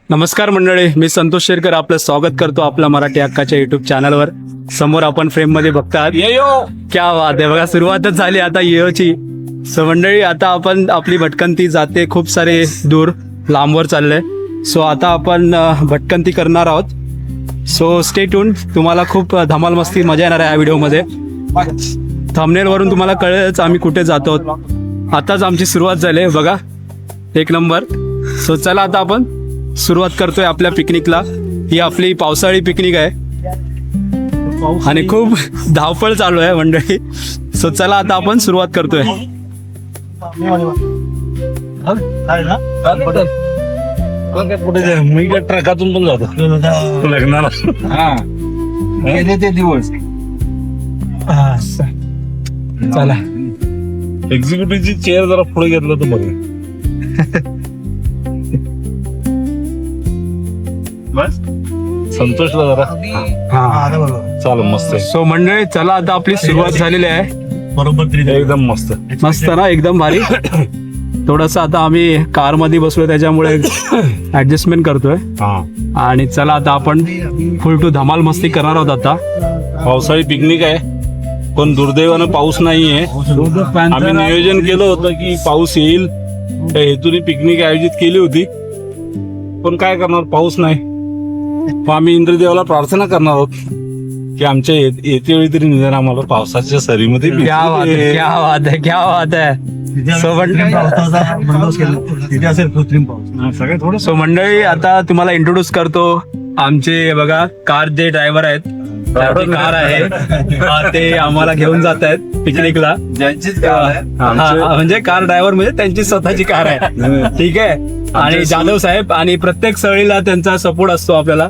नमस्कार मंडळी, मी संतोष शेरकर आपलं स्वागत करतो आपल्या मराठी हक्काच्या युट्यूब चॅनलवर. समोर आपण फ्रेम मध्ये बघतात क्या बात आहे. बघा सुरुवातच झाली आता येओची. सो मंडळी, आता आपण आपली भटकंती जाते खूप सारे दूर लांबवर चालले. सो आता आपण भटकंती करणार आहोत. So stay tune. तुम्हाला खूप धमाल मस्ती मजा येणार आहे या व्हिडिओमध्ये. थंबनेल वरून तुम्हाला कळेलच आम्ही कुठे जातो. आताच आमची सुरुवात झाली आहे बघा, एक नंबर. सो चला आता आपण सुरुवात करतोय आपल्या पिकनिकला. ही आपली पावसाळी पिकनिक आहे आणि खूप धावपळ चालू आहे मंडळी. सो चला आता आपण सुरुवात करतोय. मी ट्रकातून पण जातो लग्नाला. गेले ते दिवस. चला एक्झिक्युटिव्हची चेअर जरा पुढे घेतलं तर बघ. बस संतोषला जरा चालू मस्त आहे. सो मंडळी चला आता आपली सुरुवात झालेली आहे. बरोबर एकदम मस्त मस्त ना, एकदम भारी. थोडस आता आम्ही कार मध्ये बसलोय त्याच्यामुळे ऍडजस्टमेंट करतोय. हा, आणि चला आता आपण फुल टू धमाल मस्ती करणार आहोत. आता पावसाळी पिकनिक आहे पण दुर्दैवानं पाऊस नाहीये. आम्ही नियोजन केलं होतं की पाऊस येईल त्या हेतूने पिकनिक आयोजित केली होती, पण काय करणार, पाऊस नाही. मग आम्ही इंद्रदेवाला प्रार्थना करणार आहोत की आमच्या येते वेळी तरी निदान आम्हाला पावसाच्या सरीमध्ये क्या बात आहे, क्या बात आहे, क्या बात आहे. सो मंडळी आता तुम्हाला इंट्रोड्यूस करतो. आमचे बघा कार जे ड्रायव्हर आहेत, कार आहे ते आम्हाला घेऊन जात आहेत पिकनिकला. ज्यांचीच कार आहे. म्हणजे कार ड्रायव्हर म्हणजे त्यांची स्वतःची कार आहे. ठीक आहे. आणि जाधव साहेब आणि प्रत्येक सळीला त्यांचा सपोर्ट असतो आपल्याला.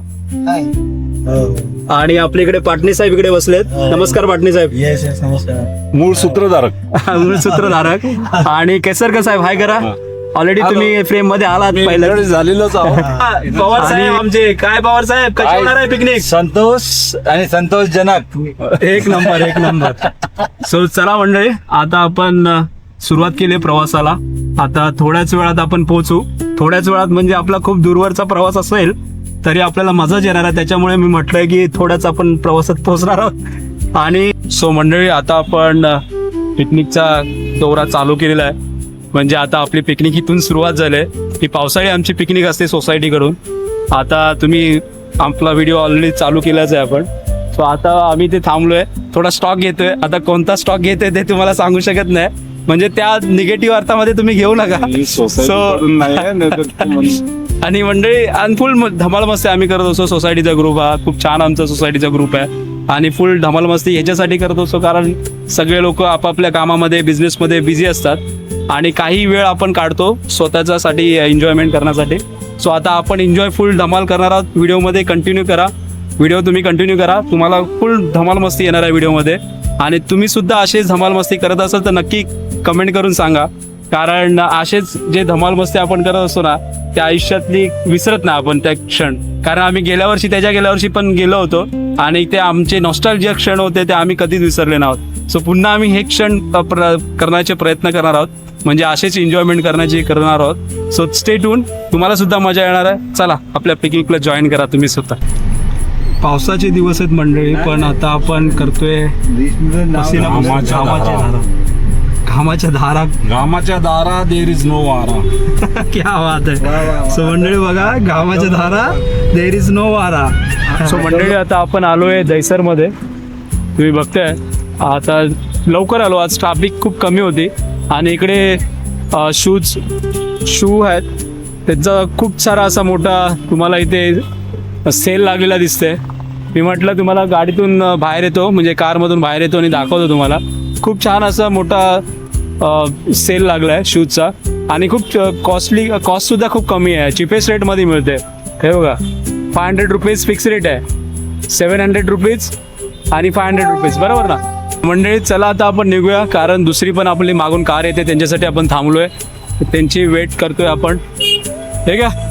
आणि आपल्या इकडे पाटणी साहेब इकडे बसलेत. नमस्कार पाटणी साहेब. येस येस, नमस्कार. मूळ सूत्रधारक सूत्रधारक. आणि केसरकर साहेब हाय करा. ऑलरेडी तुम्ही फ्रेम मध्ये आलात पहिलं. झालेलोच पवार साहेब आमचे. काय पवार साहेब, कशी होणार आहे पिकनिक? संतोष आणि संतोषजनक. एक नंबर, एक नंबर. सो चला मंडळी, आता आपण सुरुवात केली प्रवासाला. आता थोड्याच वेळात आपण पोहोचू. थोड्याच वेळात म्हणजे आपला खूप दूरवरचा प्रवास असेल तरी आपल्याला मजाच येणार आहे. त्याच्यामुळे मी म्हटलंय की थोड्याच आपण प्रवासात पोहोचणार आहोत. आणि सो मंडळी, आता आपण पिकनिकचा दौरा चालू केलेला आहे. म्हणजे आता आपली पिकनिक इथून सुरुवात झाली आहे. ही पावसाळी आमची पिकनिक असते सोसायटीकडून. आता तुम्ही आपला व्हिडिओ ऑलरेडी चालू केलाच आहे आपण. सो आता आम्ही ते थांबलोय, थोडा स्टॉक घेतोय. आता कोणता स्टॉक घेतोय ते तुम्हाला सांगू शकत नाही, म्हणजे त्या निगेटिव्ह अर्थामध्ये तुम्ही घेऊ नका. आणि मंडळी आणि फुल धमाल मस्ती आम्ही करत असतो. सोसायटीचा ग्रुप हा खूप छान आमचा सोसायटीचा ग्रुप आहे. आणि फुल धमाल मस्ती ह्याच्यासाठी करत असतो कारण सगळे लोक आपापल्या कामामध्ये बिझनेसमध्ये बिझी असतात आणि काही वेळ आपण काढतो स्वतःच्यासाठी एन्जॉयमेंट करण्यासाठी. सो आता आपण एन्जॉय फुल धमाल करणार आहोत. व्हिडिओमध्ये कंटिन्यू करा. व्हिडिओ तुम्ही कंटिन्यू करा, तुम्हाला फुल धमाल मस्ती येणार आहे व्हिडिओमध्ये. आणि तुम्ही सुद्धा असेच धमाल मस्ती करत असाल तर नक्की कमेंट करून सांगा. कारण असेच जे धमाल मस्ती आपण करत असतो ना, त्या आयुष्यातली विसरत नाही आपण त्या क्षण. कारण आम्ही गेल्या वर्षी पण गेलो होतो आणि ते आमचे नॉस्टॅल्जिया क्षण होते, ते आम्ही कधीच विसरले नव्हत. सो पुन्हा आम्ही हे क्षण करण्याचे प्रयत्न करणार आहोत, म्हणजे असेच एन्जॉयमेंट करणार आहोत. So stay tune. तुम्हाला सुद्धा मजा येणार आहे. चला आपल्या पिकनिकला जॉईन करा तुम्ही सुद्धा. पावसाचे दिवस आहेत मंडळी, पण आता आपण करतोय घामाच्या धारा देर इज नो वारा. क्या बात आहे. सो मंडळी बघा, घामाच्या धारा देर इज नो वारा. सो मंडळी आता आपण आलोय दहिसर मध्ये. तुम्ही बघताय आता लवकर आलो. आज ट्रॅफिक खूप कमी होती आणि इकडे शू आहेत, त्यांचा खूप सारा असा मोठा तुम्हाला इथे सेल लागलेला दिसतंय. मी म्हटलं तुम्हाला गाडीतून बाहेर येतो, म्हणजे कारमधून बाहेर येतो आणि दाखवतो तुम्हाला. खूप छान असा मोठा सेल लागला आहे शूजचा आणि खूप कॉस्टसुद्धा खूप कमी आहे. चिपेस्ट रेटमध्ये मिळते. हे बघा, 500 रुपीज फिक्स रेट आहे. 700 रुपीज आणि 500 रुपीज, बरोबर ना मंडळी. चला आता आपण निघूया, कारण दुसरी पण आपली मागून कार येते, त्यांच्यासाठी आपण थांबलोय, त्यांची वेट करतोय आपण. ठीक आहे.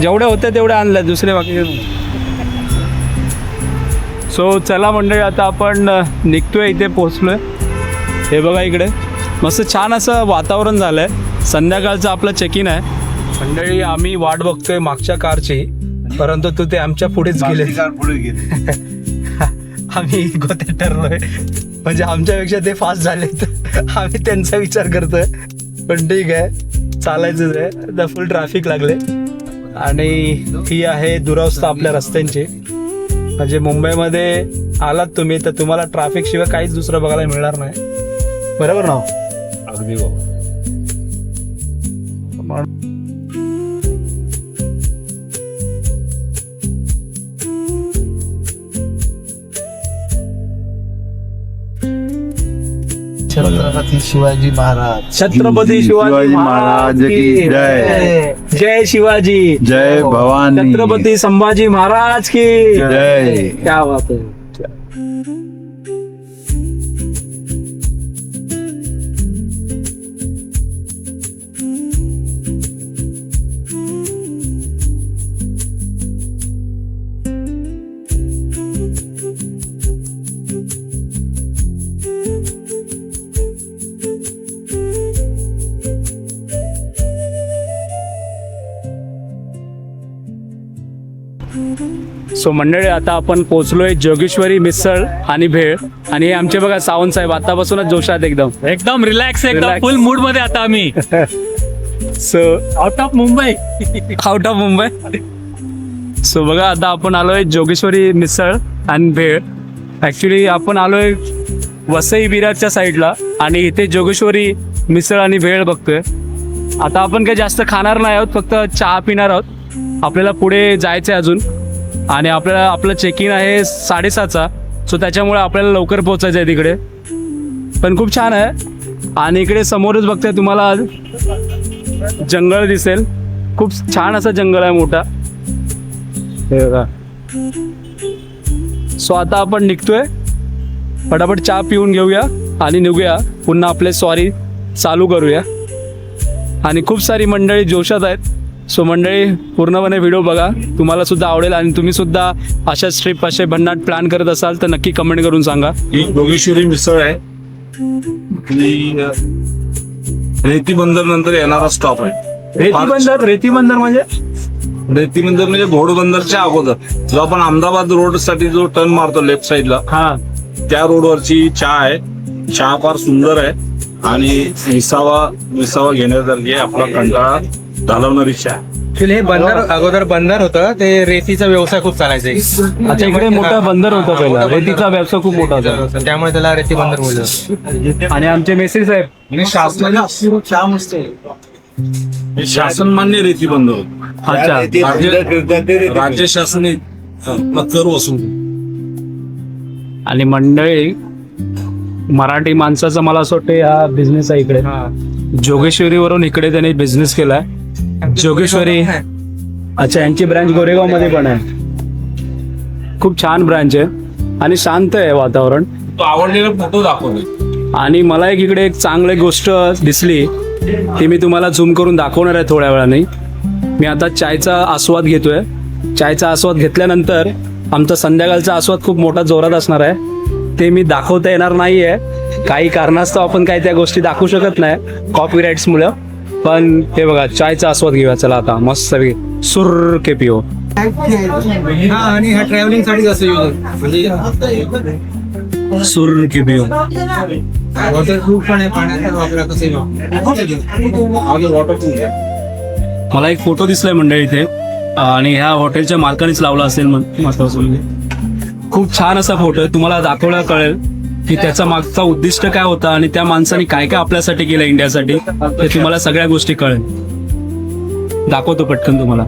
जेवढे होते तेवढे आणले, दुसरे बाकी. सो चला मंडळी, आता आपण निघतोय, इथे पोहोचलोय. हे बघा इकडे मस्त छान असं वातावरण झालंय. संध्याकाळचं आपलं चेक इन आहे. मंडळी आम्ही वाट बघतोय मागच्या कारची, परंतु तू ते आमच्या पुढेच गेले. पुढे गेले. आम्ही गोत्यात ठरलोय, म्हणजे आमच्यापेक्षा ते फास्ट झालेत. आम्ही त्यांचा विचार करतोय, पण ठीक आहे, चालायचंच आहे. आता फुल ट्रॅफिक लागले आणि ही आहे दुरावस्था आपल्या रस्त्यांची. म्हणजे मुंबईमध्ये आलात तुम्ही तर तुम्हाला ट्रॅफिक शिवाय काहीच दुसरं बघायला मिळणार नाही. बरोबर ना? अगदी बाबा. छत्रपती शिवाजी महाराज. छत्रपती शिवाजी महाराज की जय. जय शिवाजी. जय भवानी. छत्रपती संभाजी महाराज की जय. क्या बात है. सो मंडळी आता आपण पोहोचलोय जोगेश्वरी मिसळ आणि भेळ. आणि हे आमचे बघा सावंत साहेब आतापासूनच जोशात एकदम एकदम रिलॅक्स, एकदम Relax. फुल मूड मध्ये आता आम्ही. So out of Mumbai. Out of Mumbai. So बघा आता आपण आलोय जोगेश्वरी मिसळ आणि भेळ. ऍक्च्युली आपण आलोय वसई विरारच्या साईडला आणि इथे जोगेश्वरी मिसळ आणि भेळ बघतोय. आता आपण काही जास्त खाणार नाही आहोत, फक्त चहा पिणार आहोत. आपल्याला पुढे जायचं आहे अजून आणि आपल्याला आपलं चेक इन आहे 7:30चा. सो त्याच्यामुळे आपल्याला लवकर पोहोचायचं आहे तिकडे. पण खूप छान आहे. आणि इकडे समोरच बघताय तुम्हाला जंगल दिसेल. खूप छान असं जंगल आहे मोठा. हे बघा. सो आता आपण निघतोय, फटाफट चहा पिऊन घेऊया आणि निघूया. पुन्हा आपले स्वारी चालू करूया. आणि खूप सारी मंडळी जोशात आहेत. सो मंडळी पूर्णपणे व्हिडिओ बघा, तुम्हाला सुद्धा आवडेल. आणि तुम्ही सुद्धा अशाच ट्रिप असे भन्नाट प्लॅन करत असाल तर नक्की कमेंट करून सांगा. ही जोगेश्वरी मिसळ आहे. ही, रेती बंदर नंतर येणारा स्टॉप आहे. रेती बंदर म्हणजे रेती बंदर म्हणजे घोडबंदरच्या अगोदर जो आपण अहमदाबाद रोड साठी जो टर्न मारतो लेफ्ट साईडला, हा. त्या रोडवरची चहा आहे. चहा फार सुंदर आहे आणि विसावा घेण्यासारखी आहे. आपला कंटाळा घालवणारी चहा. हे बंदर अगोदर बंदर होतं, ते रेतीचा व्यवसाय खूप चालायचा. अच्छा, इकडे मोठा बंदर होता पहिला. रेतीचा व्यवसाय खूप मोठा होता, त्यामुळे त्याला रेती बंदर बोललं. आणि आमचे मेसरी साहेब हे शासनमान्य रेती बंदर होत. अच्छा. राज्य शासनाने कर वसूल. आणि मंडळी मराठी माणसाचा मला असं वाटतं हा बिझनेस आहे इकडे. जोगेश्वरीवरून इकडे त्यांनी बिझनेस केलाय. जोगेश्वरी. अच्छा, यांची ब्रांच गोरेगाव मध्ये पण आहे. खूप छान ब्रांच आहे आणि शांत आहे वातावरण. तो आवडलेला फोटो दाखवले. आणि मला इकडे एक चांगली गोष्ट दिसली, ती मी तुम्हाला झूम करून दाखवणार आहे थोड्या वेळाने. मी आता चायचा आस्वाद घेतोय. चायचा आस्वाद घेतल्यानंतर आमचा संध्याकाळचा आस्वाद खूप मोठा जोरात असणार आहे. ते मी दाखवता येणार नाहीये, काही कारणास्तव आपण काही त्या गोष्टी दाखवू शकत नाही कॉपीराईट्समुळे. पण हे बघा, चायचा आस्वाद घेऊया चला आता मस्त सुर के पिओ. आणि हा ट्रॅव्हलिंग साठी कसं यूज म्हणजे सुर के पिओ. वॉटरप्रूफ पण आहे, पाण्याचा वापर कसं मला एक फोटो दिसलाय मंडळी इथे आणि ह्या हॉटेलच्या मालकानेच लावला असेल महत्वाचं. खूप छान असा फोटो आहे. तुम्हाला दाखवला कळेल की त्याचा मागचा उद्दिष्ट काय होता आणि त्या माणसाने काय काय आपल्यासाठी केलं इंडियासाठी, ते तुम्हाला सगळ्या गोष्टी कळेल. दाखवतो पटकन तुम्हाला.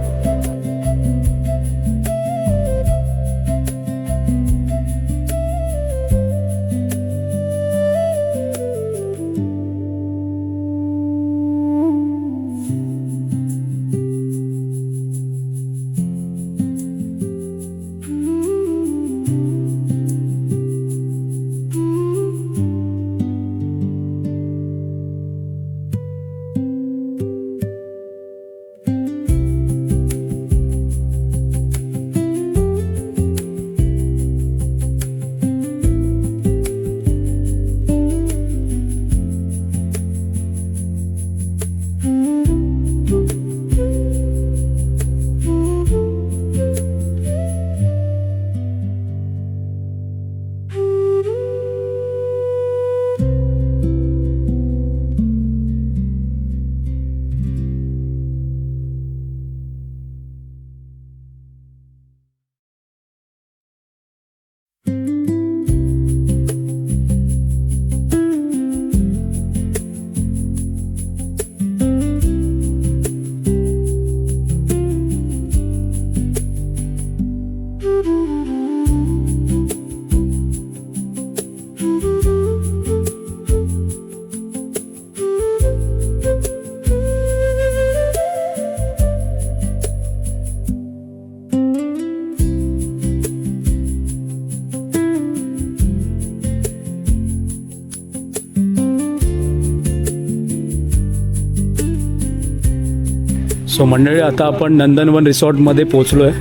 सो मंडळी आता आपण नंदनवन रिसॉर्टमध्ये पोचलो आहे.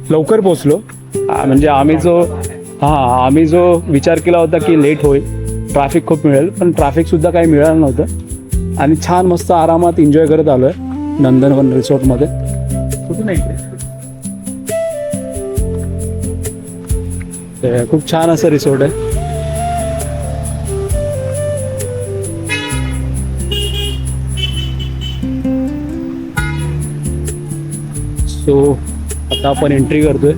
लवकर पोचलो. म्हणजे आम्ही जो विचार केला होता की लेट होईल, ट्रॅफिक खूप मिळेल, पण ट्रॅफिकसुद्धा काही मिळालं नव्हतं आणि छान मस्त आरामात एन्जॉय करत आलो आहे नंदनवन रिसॉर्टमध्ये. कुठून आहे ते? खूप छान असं रिसॉर्ट आहे. सो आता आपण एंट्री करतोय.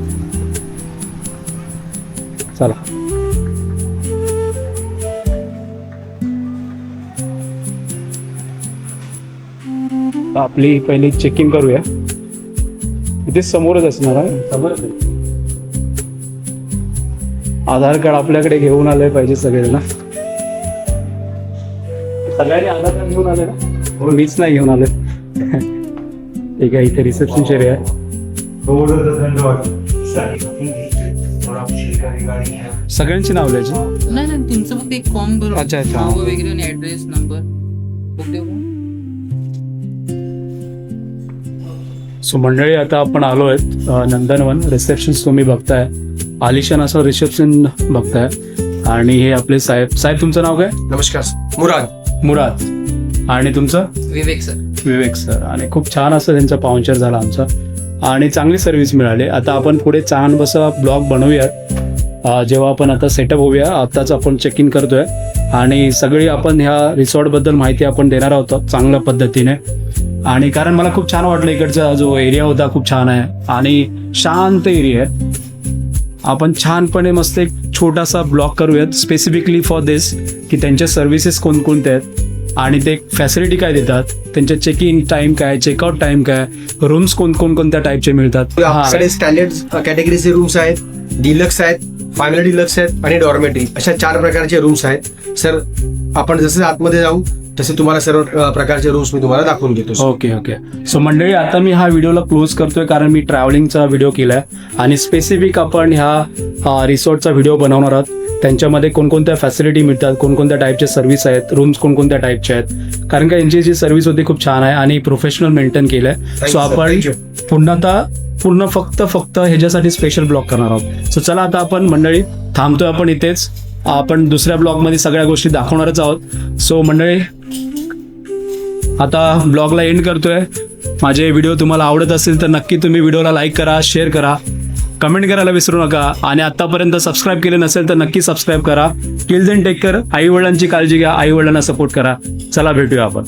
चला. आपली पहिली चेक इन करूया. इथे समोरच असणार आहे. समोरच आहे. आधार कार्ड आपल्याकडे घेऊन आले पाहिजे सगळ्यांना. सगळ्यांनी आधार कार्ड घेऊन आले ना? मीच नाही घेऊन आले. ठीक आहे. इथे रिसेप्शनची एरिया आहे. सगळ्यांची नाव लिहायची. नाही नाही, तुमचं फक्त एक फॉर्म भरून अच्छा, अच्छा. नाव वगैरे आणि ऍड्रेस नंबर सो मंडळी आता आपण आलो आहेत नंदनवन. रिसेप्शन तुम्ही बघताय, आलिशान असं रिसेप्शन बघताय. आणि हे आपले साहेब तुमचं नाव काय? नमस्कार. मुराद. आणि तुमचं? विवेक सर. विवेक सर. आणि खूप छान असं त्यांचा पाहुणचार झाला आमचा आणि चांगली सर्व्हिस मिळाली. आता आपण पुढे छान बसा ब्लॉग बनवूया. जेव्हा आपण आता सेटअप होऊया, आत्ताच आपण चेक इन करतोय आणि सगळी आपण ह्या रिसॉर्टबद्दल माहिती आपण देणार आहोत चांगल्या पद्धतीने. आणि कारण मला खूप छान वाटलं, इकडचा जो एरिया होता खूप छान आहे आणि शांत एरिया आहे. आपण छानपणे मस्त एक छोटासा ब्लॉग करूयात स्पेसिफिकली फॉर दिस, की त्यांच्या सर्व्हिसेस कोणकोणत्या आहेत आणि ते फॅसिलिटी काय देतात, त्यांच्या चेक इन टाइम काय, चेकआउट टाइम काय, रूम्स कोणत्या टाईपचे मिळतात. आपल्याकडे स्टँडर्ड कॅटेगरीचे रूम्स आहेत, डिलक्स आहेत, फॅमिली डिलक्स आहेत आणि डॉर्मेटरी, अशा 4 प्रकारचे रूम्स आहेत. सर आपण जसं आतमध्ये जाऊ तसे तुम्हाला सर्व प्रकारचे रूम्स मी तुम्हाला दाखवून घेतो. ओके. सो मंडळी आता मी हा व्हिडिओला क्लोज करतोय कारण मी ट्रॅव्हलिंगचा व्हिडिओ केलाय आणि स्पेसिफिक आपण ह्या रिसॉर्टचा व्हिडिओ बनवणार आहोत. त्यांच्यामध्ये कोणकोणत्या फॅसिलिटी मिळतात, कोणकोणत्या टाईपचे सर्व्हिस आहेत, रूम्स कोणकोणत्या टाईपचे आहेत, कारण का यांची जी सर्व्हिस होती खूप छान आहे आणि प्रोफेशनल मेंटेन केलंय. सो आपण पूर्ण फक्त ह्याच्यासाठी स्पेशल ब्लॉग करणार आहोत. सो चला आता आपण मंडळी थांबतोय आपण इथेच. आपण दुसऱ्या ब्लॉगमध्ये सगळ्या गोष्टी दाखवणारच आहोत. सो मंडळी आता ब्लॉगला एंड करतोय. माझे व्हिडिओ तुम्हाला आवडत असेल तर नक्की तुम्ही व्हिडिओला लाईक करा, शेअर करा, कमेंट करायला विसरू नका आणि आतापर्यंत सबस्क्राईब केले नसेल तर नक्की सबस्क्राईब करा. Till then take care. आई वडिलांची काळजी घ्या, आई वडिलांना सपोर्ट करा. चला भेटूया आपण.